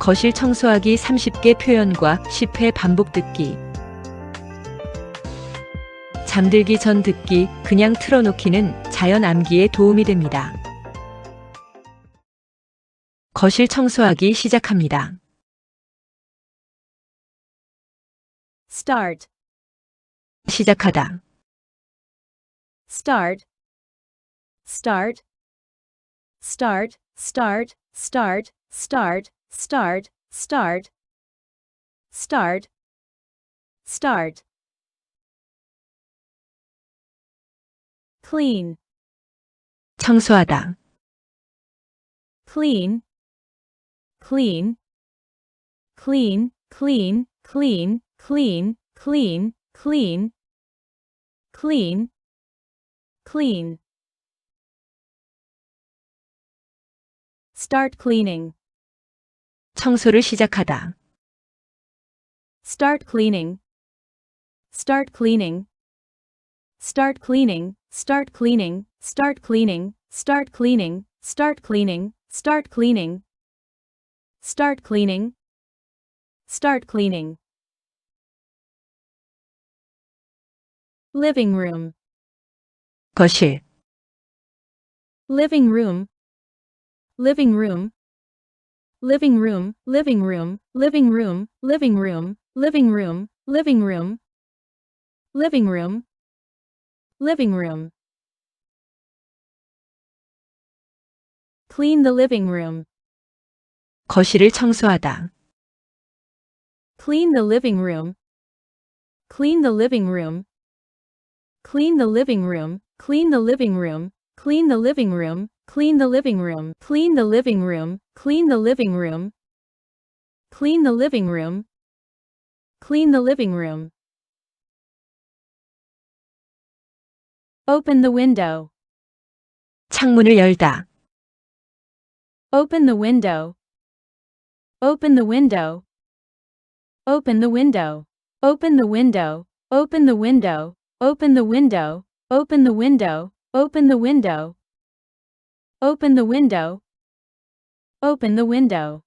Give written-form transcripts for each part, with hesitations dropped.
거실 청소하기 30개 표현과 10회 반복 듣기. 잠들기 전 듣기, 그냥 틀어놓기는 자연 암기에 도움이 됩니다. 거실 청소하기 시작합니다. Start. 시작하다. Start. Start. Start. Start. Start. Start. Start. Start. Start. Start. Clean. 청소하다. Clean. Clean. Clean. Clean. Clean. Clean. Clean. Clean. Clean. Clean. Start cleaning. 청소를 시작하다. Start cleaning. Start cleaning. Start cleaning. Start cleaning. Start cleaning. Start cleaning. Start cleaning. Start cleaning. Start cleaning. Start cleaning. Living room. 거실. Living room. Living room. Living room. Living room. Living room. Living room. Living room. Living room. Living room. Living room. Clean the living room. 거실을 청소하다. Clean the living room. Clean the living room. Clean the living room. Clean the living room. Clean the living room. Clean the living room. Clean the living room. Clean the living room. Clean the living room. Clean the living room. Open the window. 창문을 열다. Open the window. Open the window. Open the window. Open the window. Open the window. Open the window. Open the window. Open the window. Open the window. Open the window.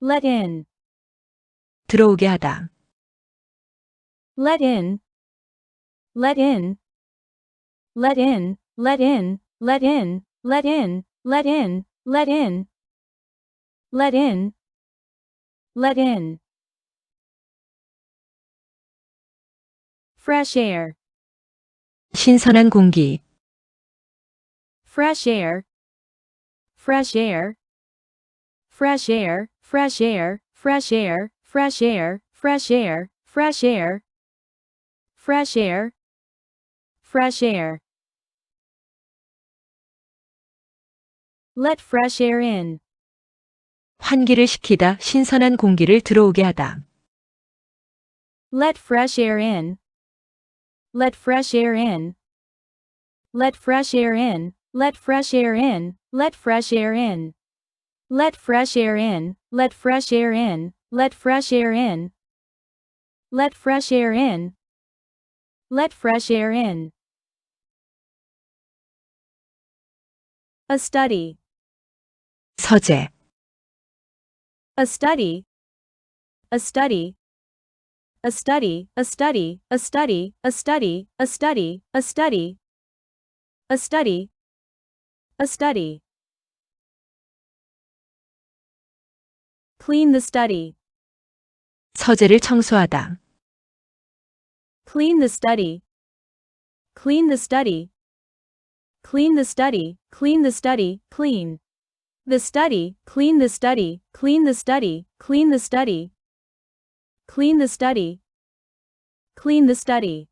Let in. 들어오게 하다. Let in. Let in. Let in. Let in. Let in. Let in. Let in. Let in. Let in. Let in. Fresh air. 신선한 공기. Fresh air. Fresh air. Fresh air. Fresh air. Fresh air. Fresh air. Fresh air. Fresh air. Fresh air. Fresh air. Let fresh air in. 환기를 시키다, 신선한 공기를 들어오게 하다. Let fresh air in. Let fresh air in. Let fresh air in. Let fresh air in. Let fresh air in. Let fresh air in. Let fresh air in. Let fresh air in. Let fresh air in. Let fresh air in. A study. 서재. A study. A study. A study. A study. A study. A study. A study. A study. A study. A study. Clean the study. 서재를 청소하다. Clean the study. Clean the study. Clean the study. Clean the study. Clean the study. Clean the study. Clean the study. Clean the study. Clean the study. Clean the study.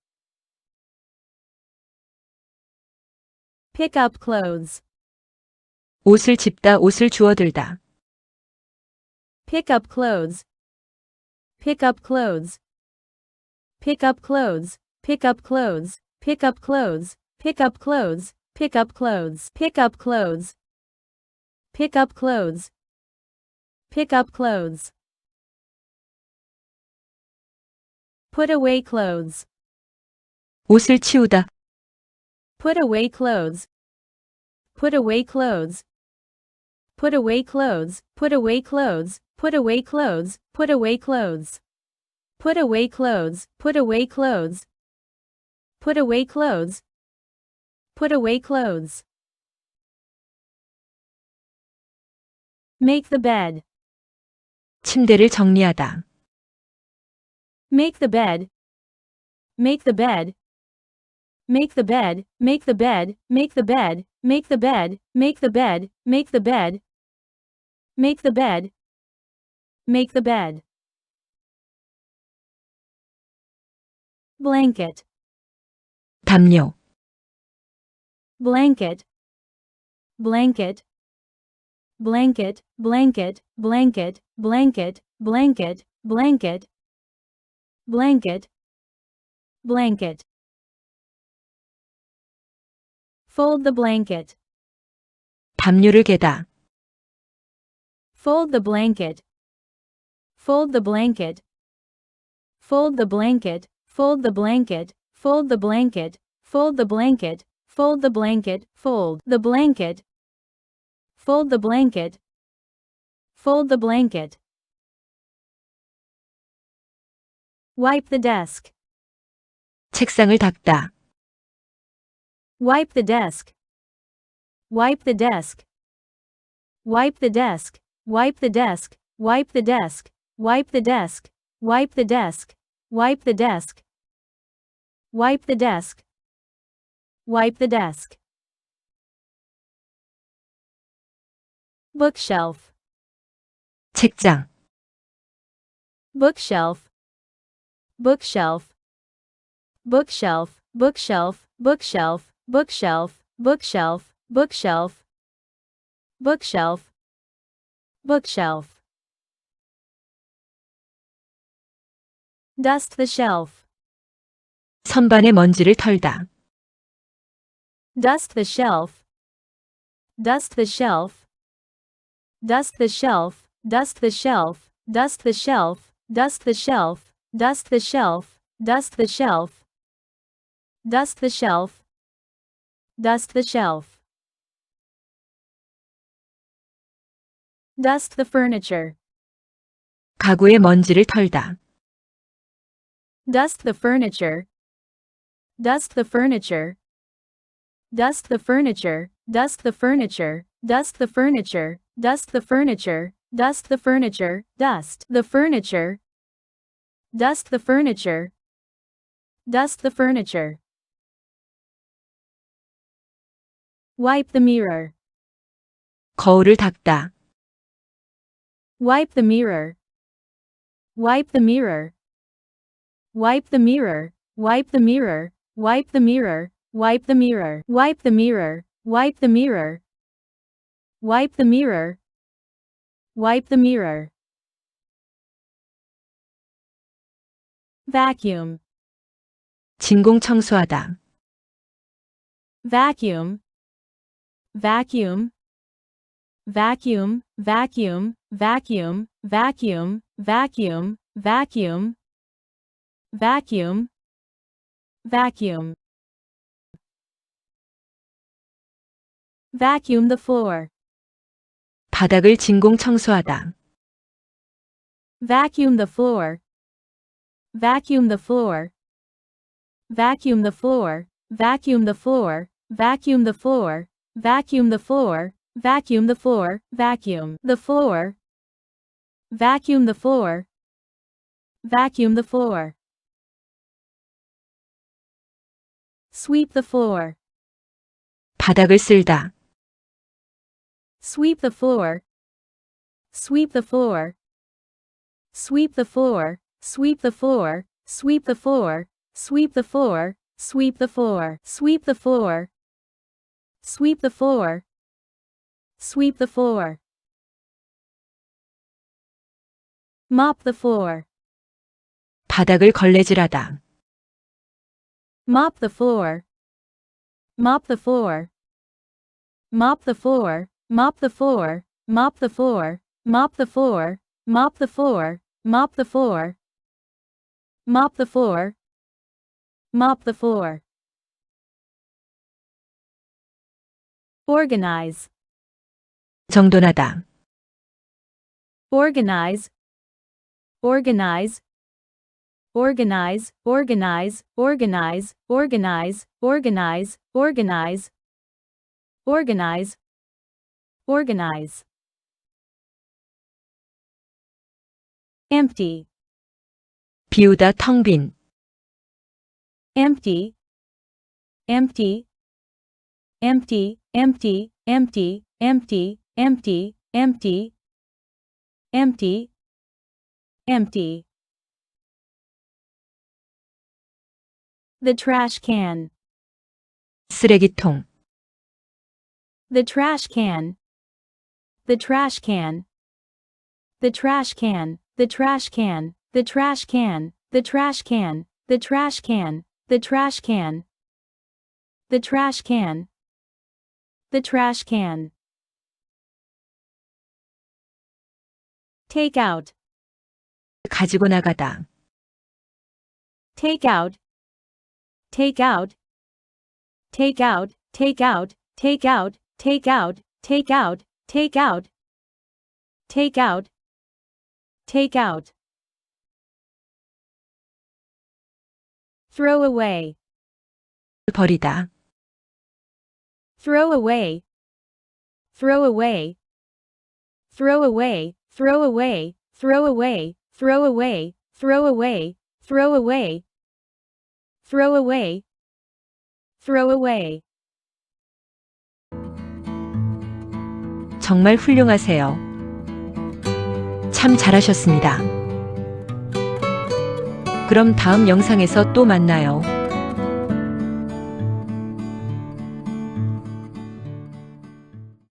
Pick up clothes. 옷을 집다, 옷을 주워들다. Pick up clothes. Pick up clothes. Pick up clothes. Pick up clothes. Pick up clothes. Pick up clothes. Pick up clothes. Pick up clothes. Pick up clothes. Pick up clothes. Put away clothes. 옷을 치우다. Put away clothes. Put away clothes. Put away clothes. Put away clothes. Put away clothes. Put away clothes. Put away clothes. Put away clothes. Put away clothes. Put away clothes. Make the bed. 침대를 정리하다. Make the bed. Make the bed. Make the bed. Make the bed. Make the bed. Make the bed. Make the bed. Make the bed. Make the bed. Make the bed. Blanket. 담요. Blanket. Blanket. Blanket. Blanket. Blanket. Blanket. Blanket. Blanket. Blanket. Blanket. Fold the blanket. 담요를 개다. Fold the blanket. Fold the blanket. Fold the blanket. Fold the blanket. Fold the blanket. Fold the blanket. Fold the blanket. Fold the blanket. Fold the blanket. Fold the blanket. Wipe the desk. 책상을 닦다. Wipe the desk. Wipe the desk. Wipe the desk. Wipe the desk. Wipe the desk. Wipe the desk. Wipe the desk. Wipe the desk. Wipe the desk. Wipe the desk. Bookshelf. 책장. Bookshelf. Bookshelf. Bookshelf. Bookshelf. Bookshelf. Bookshelf. Bookshelf. Bookshelf. Bookshelf. Bookshelf. Dust the shelf. 선반의 먼지를 털다. Dust the shelf. Dust the shelf. Dust the shelf. Dust the shelf. Dust the shelf. Dust the shelf. Dust the shelf. Dust the shelf. Dust the shelf. Dust the shelf. Dust the furniture. 가구의 먼지를 털다. Dust the furniture. Dust the furniture. Dust the furniture. Dust the furniture. Dust the furniture. Dust the furniture. Dust the furniture. Dust the furniture. Dust the furniture. Dust the furniture. Wipe the mirror. 거울을 닦다. Wipe the mirror. Wipe the mirror. Wipe the mirror. Wipe the mirror. Wipe the mirror. Wipe the mirror. Wipe the mirror. Wipe the mirror. Wipe the mirror. Wipe the mirror. Vacuum. 진공 청소하다. Vacuum. Vacuum. Vacuum. Vacuum. Vacuum. Vacuum. Vacuum. Vacuum. Vacuum. Vacuum. Vacuum the floor. 바닥을 진공 청소하다. Vacuum the floor. Vacuum the floor. Vacuum the floor. Vacuum the floor. Vacuum the floor. Vacuum the floor. Vacuum the floor. Vacuum the floor. Vacuum the floor. Vacuum the floor. Sweep the floor. 바닥을 쓸다. Sweep the floor. Sweep the floor. Sweep the floor. Sweep the floor. Sweep the floor. Sweep the floor. Sweep the floor. Sweep the floor. Sweep the floor. Sweep the floor. Mop the floor. 바닥을 걸레질하다. Mop the floor. Mop the floor. Mop the floor. Mop the floor. Mop the floor. Mop the floor. Mop the floor. Mop the floor. Mop the floor. Mop the floor. organize, 정돈하다, organize, organize, organize, organize, organize, organize, organize, organize, organize, organize. Empty, 비우다, 텅 빈, empty, empty, empty, empty, empty, empty, empty, empty, empty, empty. The trash can, 쓰레기통, the trash can, the trash can, the trash can, the trash can, the trash can, the trash can, the trash can, the trash can, the trash can, the trash can. Take out, 가지고 나가다, take out, take out, take out, take out, take out, take out, take out, take out, take out, take out. Throw away, 버리다, throw away, throw away, throw away, throw away, throw away, throw away, throw away, throw away, throw away, throw away. 정말 훌륭하세요. 참 잘하셨습니다. 그럼 다음 영상에서 또 만나요.